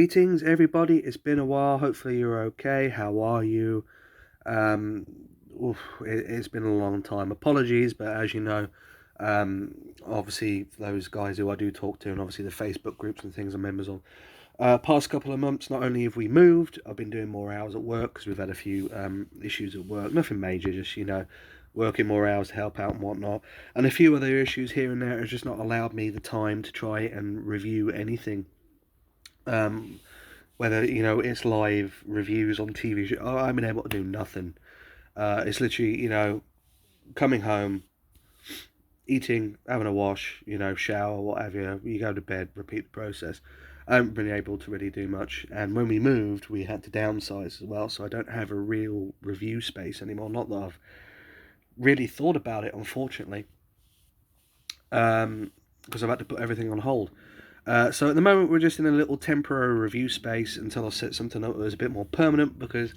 Greetings, everybody. It's been a while. Hopefully, you're okay. How are you? Um, it's been a long time. Apologies, but as you know, obviously, those guys who I do talk to, and obviously the Facebook groups and things I'm members of. Past couple of months, not only have we moved, I've been doing more hours at work because we've had a few issues at work. Nothing major, just working more hours to help out and whatnot. And a few other issues here and there has just not allowed me the time to try and review anything. Whether it's live reviews on TV show, I've been able to do nothing. It's literally coming home, eating, having a wash, shower, whatever. You go to bed, repeat the process. I haven't been able to really do much, and when we moved, we had to downsize as well. So I don't have a real review space anymore. Not that I've really thought about it, unfortunately, because I've had to put everything on hold. So at the moment we're just in a little temporary review space until I set something up that was a bit more permanent, because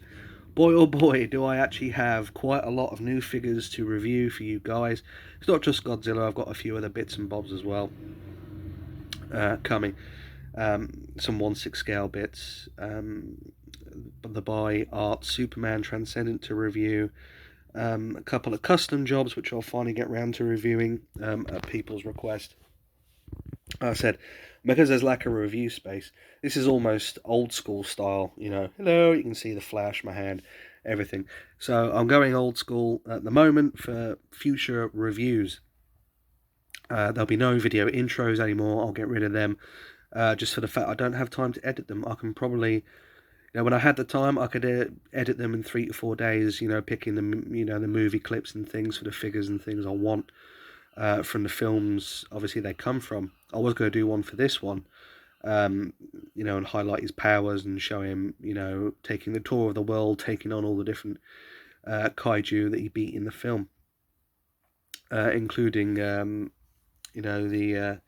boy oh boy do I actually have quite a lot of new figures to review for you guys. It's not just Godzilla, I've got a few other bits and bobs as well coming. Some 1/6 scale bits, the by art Superman Transcendent to review, a couple of custom jobs which I'll finally get round to reviewing at people's request. Like I said, because there's lack of review space, this is almost old school style, hello, you can see the flash, my hand, everything. So I'm going old school at the moment for future reviews. There'll be no video intros anymore, I'll get rid of them, just for the fact I don't have time to edit them. I can probably, when I had the time, I could edit them in 3 to 4 days, picking them, the movie clips and things for the figures and things I want. From the films, obviously, they come from. I was going to do one for this one, and highlight his powers and show him, taking the tour of the world, taking on all the different kaiju that he beat in the film, including, the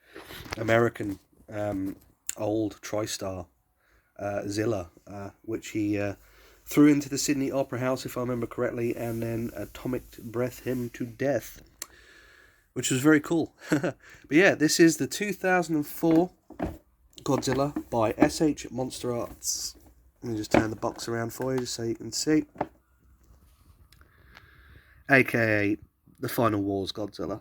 American old TriStar Zilla, which he threw into the Sydney Opera House, if I remember correctly, and then atomic breath him to death, which was very cool. But yeah, this is the 2004 Godzilla by S.H Monsterarts. Let me just turn the box around for you just so you can see. AKA The Final Wars Godzilla.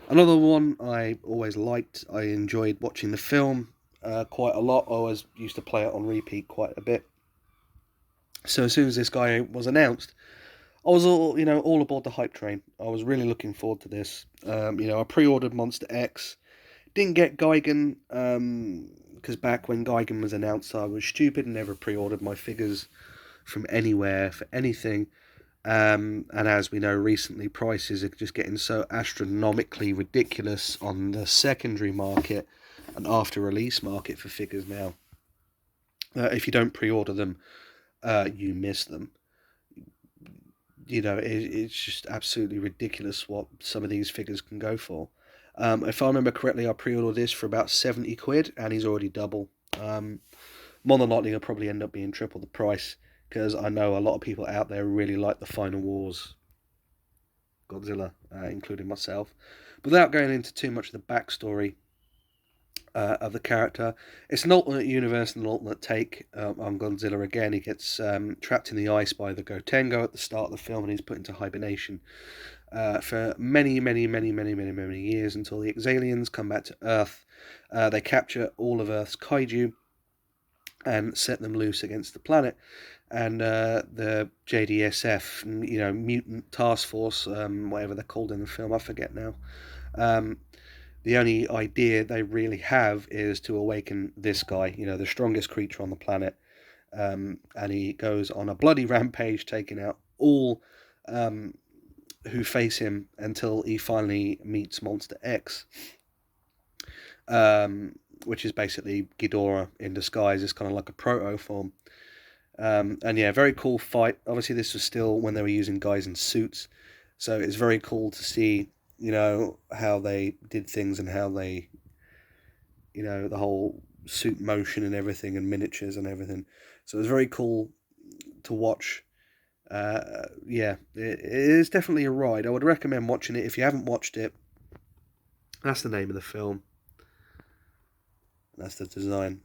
Another one I always liked. I enjoyed watching the film quite a lot. I always used to play it on repeat quite a bit. So as soon as this guy was announced, I was all aboard the hype train. I was really looking forward to this. I pre-ordered Monster X. Didn't get Gigan, because back when Gigan was announced, I was stupid and never pre-ordered my figures from anywhere for anything. And as we know, recently prices are just getting so astronomically ridiculous on the secondary market and after-release market for figures now. If you don't pre-order them, you miss them. It's just absolutely ridiculous what some of these figures can go for. If I remember correctly, I pre-ordered this for about 70 quid, and he's already double. More than likely, he'll probably end up being triple the price, because I know a lot of people out there really like the Final Wars Godzilla, including myself. But without going into too much of the backstory of the character, it's an alternate universe and an alternate take on Godzilla again. He gets trapped in the ice by the Gotengo at the start of the film, and he's put into hibernation for many years until the Exaliens come back to Earth. They capture all of Earth's kaiju and set them loose against the planet. And the JDSF, Mutant Task Force, whatever they're called in the film, I forget now. The only idea they really have is to awaken this guy, the strongest creature on the planet. And he goes on a bloody rampage, taking out all who face him until he finally meets Monster X, which is basically Ghidorah in disguise. It's kind of like a proto form. And yeah, very cool fight. Obviously, this was still when they were using guys in suits, so it's very cool to see, how they did things and how they, the whole suit motion and everything and miniatures and everything. So it was very cool to watch. Yeah, it is definitely a ride. I would recommend watching it if you haven't watched it. That's the name of the film. That's the design.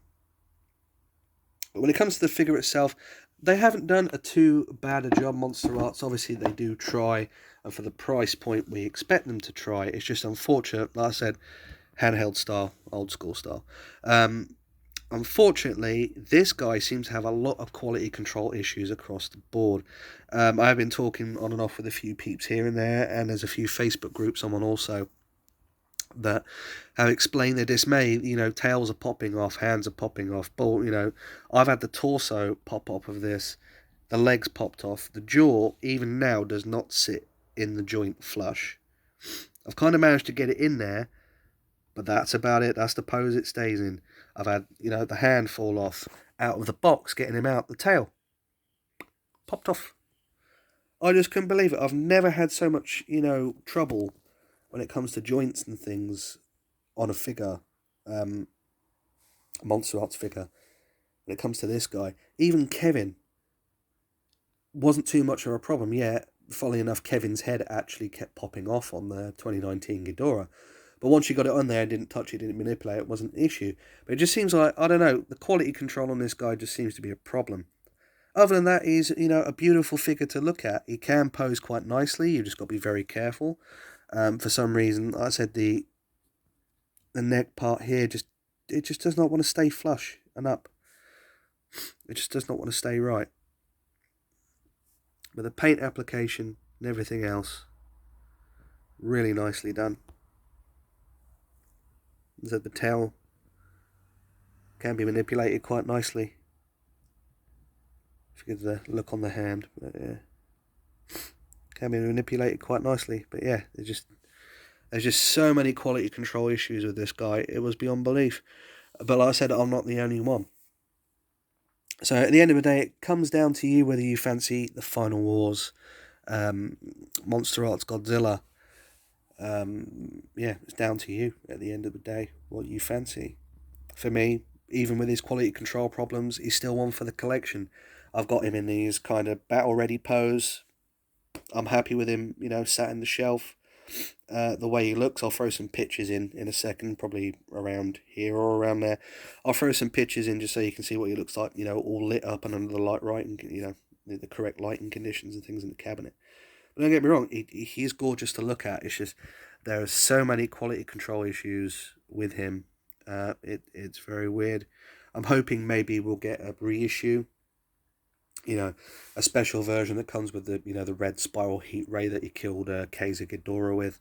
But when it comes to the figure itself, they haven't done a too bad a job, Monsterarts. Obviously, they do try, and for the price point we expect them to try. It's just unfortunate, like I said, handheld style, old school style. Unfortunately, this guy seems to have a lot of quality control issues across the board. I have been talking on and off with a few peeps here and there, and there's a few Facebook groups I'm on also that have explained their dismay. You know, tails are popping off, hands are popping off. You know, I've had the torso pop off of this, the legs popped off, the jaw even now does not sit in the joint flush. I've kind of managed to get it in there, but that's about it. That's the pose it stays in. I've had, you know, the hand fall off out of the box, getting him out. The tail popped off. I just couldn't believe it. I've never had so much, you know, trouble when it comes to joints and things on a figure, Monsterarts figure. When it comes to this guy, even Kevin wasn't too much of a problem. Yeah, funnily enough, Kevin's head actually kept popping off on the 2019 Ghidorah. But once you got it on there and didn't touch it, didn't manipulate it, wasn't an issue. But it just seems like, I don't know, the quality control on this guy just seems to be a problem. Other than that, he's, you know, a beautiful figure to look at. He can pose quite nicely. You've just got to be very careful. For some reason, like I said, the neck part here, it just does not want to stay flush and up. It just does not want to stay right. But the paint application and everything else, really nicely done. That the tail can be manipulated quite nicely. If you get the look on the hand, but yeah, can be manipulated quite nicely. But yeah, there's just so many quality control issues with this guy. It was beyond belief. But like I said, I'm not the only one. So at the end of the day, it comes down to you whether you fancy the Final Wars, Monsterarts Godzilla. Yeah, it's down to you at the end of the day what you fancy. For me, even with his quality control problems, he's still one for the collection. I've got him in these kind of battle ready pose. I'm happy with him, you know, sat in the shelf. The way he looks, I'll throw some pictures in a second, probably around here or around there. I'll throw some pictures in just so you can see what he looks like, you know, all lit up and under the light right, and you know, the correct lighting conditions and things in the cabinet. But don't get me wrong, he's gorgeous to look at. It's just there are so many quality control issues with him. It's very weird. I'm hoping maybe we'll get a reissue, you know, a special version that comes with the, you know, the red spiral heat ray that he killed Kaiser Ghidorah with.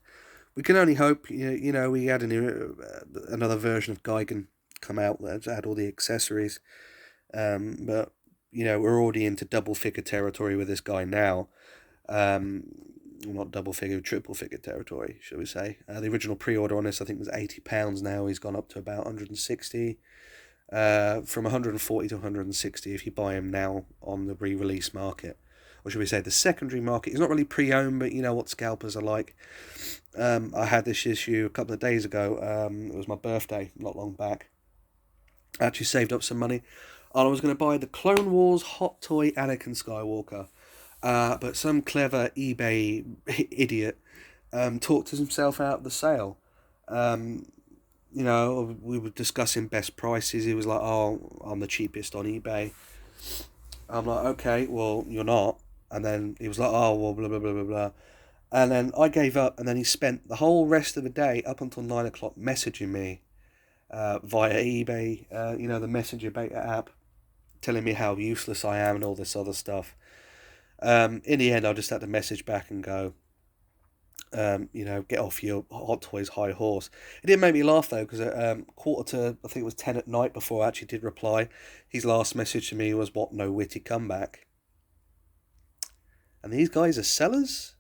We can only hope. You know, we had another version of Gigan come out that had all the accessories, but you know, we're already into double figure territory with this guy now. Well, not double figure, triple figure territory, shall we say. The original pre-order on this, I think, was £80. Now he's gone up to about 160. From 140 to 160 if you buy him now on the re-release market. Or should we say the secondary market. He's not really pre-owned, but you know what scalpers are like. I had this issue a couple of days ago. It was my birthday, not long back. I actually saved up some money. And I was going to buy the Clone Wars Hot Toy Anakin Skywalker. But some clever eBay idiot talked himself out of the sale. You know, we were discussing best prices. He was like, "Oh, I'm the cheapest on eBay." I'm like, "Okay, well, you're not." And then he was like, "Oh, well, blah blah blah blah blah." And then I gave up. And then he spent the whole rest of the day up until 9 o'clock messaging me via eBay. You know, the Messenger beta app, telling me how useless I am and all this other stuff. In the end, I just had to message back and go, you know, get off your Hot Toys high horse. It did make me laugh though, because at quarter to, I think it was 10 at night before I actually did reply, his last message to me was, "What, no witty comeback?" And these guys are sellers?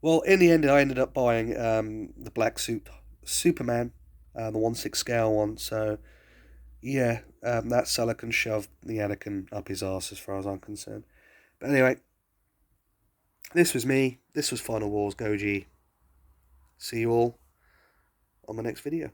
Well, in the end, I ended up buying the black suit Superman, the 1/6 scale one, so yeah, that seller can shove the Anakin up his arse as far as I'm concerned. But anyway, this was me. This was Final Wars Goji. See you all on the next video.